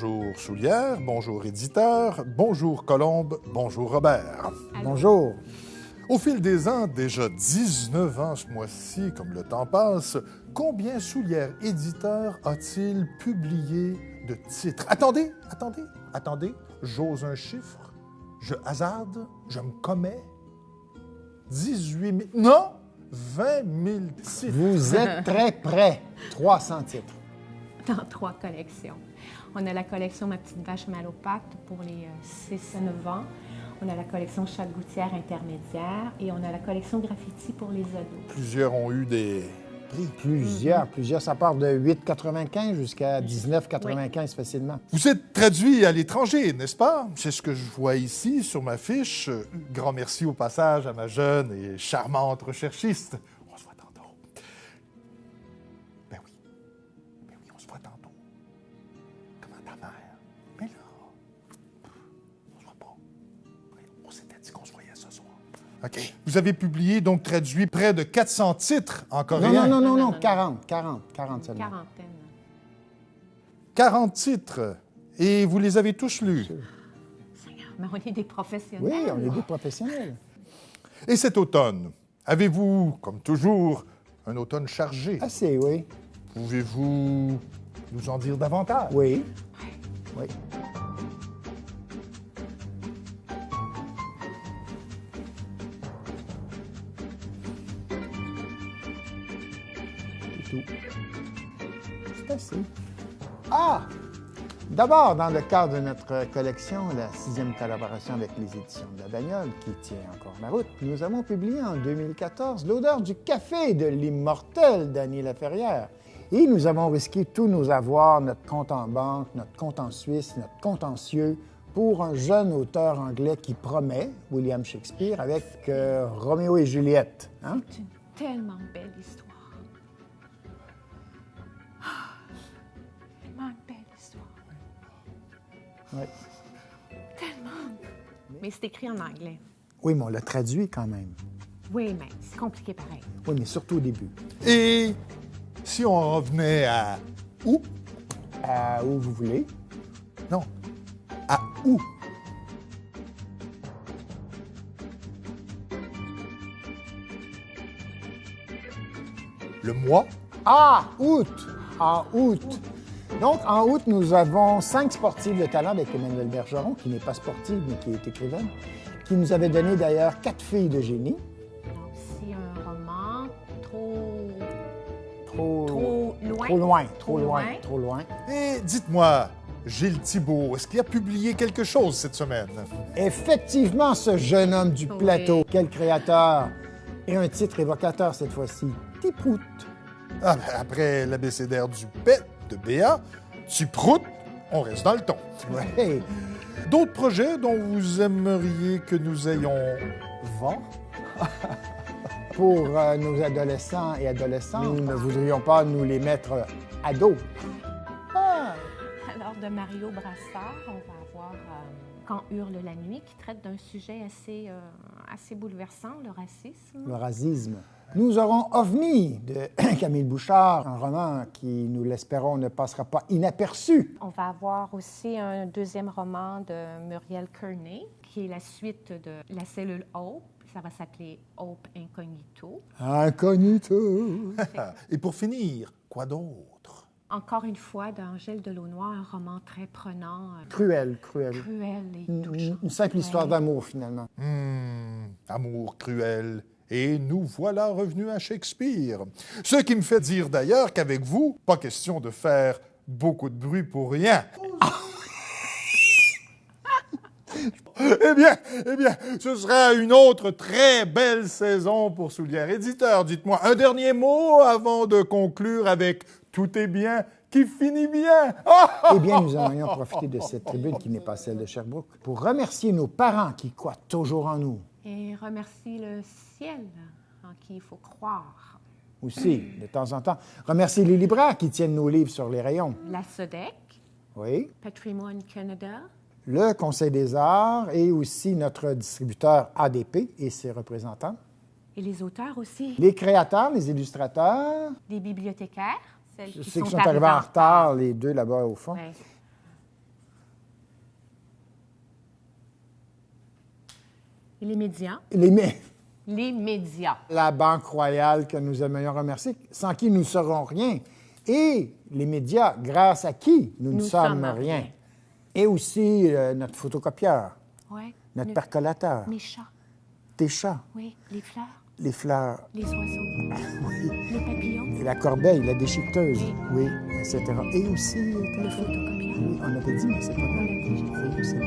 Bonjour Soulière, bonjour éditeur, bonjour Colombe, bonjour Robert. Allô? Bonjour. Au fil des ans, déjà 19 ans ce mois-ci, comme le temps passe, combien Soulière éditeur a-t-il publié de titres? Attendez, j'ose un chiffre, je hasarde, je me commets. 18 000, non, 20 000 titres. Vous êtes très près. 300 titres. Dans 3 collections. On a la collection Ma petite vache mal aux pattes pour les 6 à 9 ans. On a la collection Chaque gouttière intermédiaire et on a la collection Graffiti pour les ados. Plusieurs ont eu des prix. Plusieurs. Ça part de 8,95 jusqu'à 19,95 facilement. Vous êtes traduit à l'étranger, n'est-ce pas? C'est ce que je vois ici sur ma fiche. Grand merci au passage à ma jeune et charmante recherchiste. On se voit tantôt. Ben oui, on se voit tantôt. Comment ta mère? Mais là, on se voit pas. On s'était dit qu'on se voyait ce soir. OK. Vous avez publié, donc traduit, près de 400 titres en coréen. Non. 40 seulement. Quarantaine. 40 titres. Et vous les avez tous lus. Seigneur, mais on est des professionnels. Oui, on est des professionnels. Et cet automne, avez-vous, comme toujours, un automne chargé? Assez, oui. Pouvez-vous nous en dire davantage? Oui. C'est tout. C'est assez. Ah! D'abord, dans le cadre de notre collection, la 6e collaboration avec les éditions de la Bagnole, qui tient encore la route, nous avons publié en 2014 L'odeur du café de l'immortel Dany Laferrière. Et nous avons risqué tous nos avoirs, notre compte en banque, notre compte en Suisse, notre contentieux, pour un jeune auteur anglais qui promet, William Shakespeare, avec Roméo et Juliette. Hein? C'est une tellement belle histoire. Tellement belle histoire. Oui. Tellement. Mais c'est écrit en anglais. Oui, mais on l'a traduit quand même. Oui, mais c'est compliqué pareil. Oui, mais surtout au début. Et si on revenait à où? Où vous voulez. Non, à où? Le mois? Ah, août! En août. Donc, en août, nous avons 5 sportifs de talent avec Emmanuelle Bergeron, qui n'est pas sportive, mais qui est écrivaine, qui nous avait donné d'ailleurs 4 filles de génie. Si un roman trop Trop loin. Et dites-moi, Gilles Thibault, est-ce qu'il a publié quelque chose cette semaine? Effectivement, ce jeune homme du plateau, quel créateur! Et un titre évocateur cette fois-ci, Tiprout. Ah, ben, après l'abécédaire du PET de BA, tu proutes, on reste dans le ton. Ouais. D'autres projets dont vous aimeriez que nous ayons vent? Pour nos adolescents et adolescentes, nous ne voudrions pas nous les mettre à dos. Ah! Alors, de Mario Brassard, on va avoir Quand hurle la nuit, qui traite d'un sujet assez bouleversant, le racisme. Le racisme. Nous aurons OVNI de Camille Bouchard, un roman qui, nous l'espérons, ne passera pas inaperçu. On va avoir aussi un deuxième roman de Muriel Kearney, qui est la suite de La cellule Hope. Ça va s'appeler Hope Incognito. Incognito. Et pour finir, quoi d'autre? Encore une fois, d'Angèle Delaunoy, un roman très prenant. Cruel. Cruel et touchant. Une simple histoire Ouais. d'amour, finalement. Amour cruel. Et nous voilà revenus à Shakespeare. Ce qui me fait dire d'ailleurs qu'avec vous, pas question de faire beaucoup de bruit pour rien. Eh bien, ce sera une autre très belle saison pour Soulière Éditeur. Dites-moi un dernier mot avant de conclure avec « Tout est bien qui finit bien ». Eh bien, nous aurions profité de cette tribune qui n'est pas celle de Sherbrooke pour remercier nos parents qui croient toujours en nous. Et remercie le ciel en qui il faut croire. Aussi, de temps en temps. Remercier les libraires qui tiennent nos livres sur les rayons. La SODEC, Oui. Patrimoine Canada, Le Conseil des arts et aussi notre distributeur ADP et ses représentants. et les auteurs aussi. Les créateurs, les illustrateurs. Les bibliothécaires, celles Je qui sais sont qu'ils sont arrivés en retard, les deux là-bas au fond. Ouais. Et les médias. Les médias. La Banque royale que nous aimerions remercier, sans qui nous ne serons rien. Et les médias, grâce à qui nous ne sommes rien. Et aussi notre photocopieur, notre percolateur. Mes chats. Tes chats. Oui, les fleurs. Les fleurs. Les oiseaux. Les papillons. Et la corbeille, la déchiqueteuse. Oui, etc. Et aussi... Le photocopieur. Oui, on l'avait dit, mais c'est pas grave. On l'a dit, Oui, c'est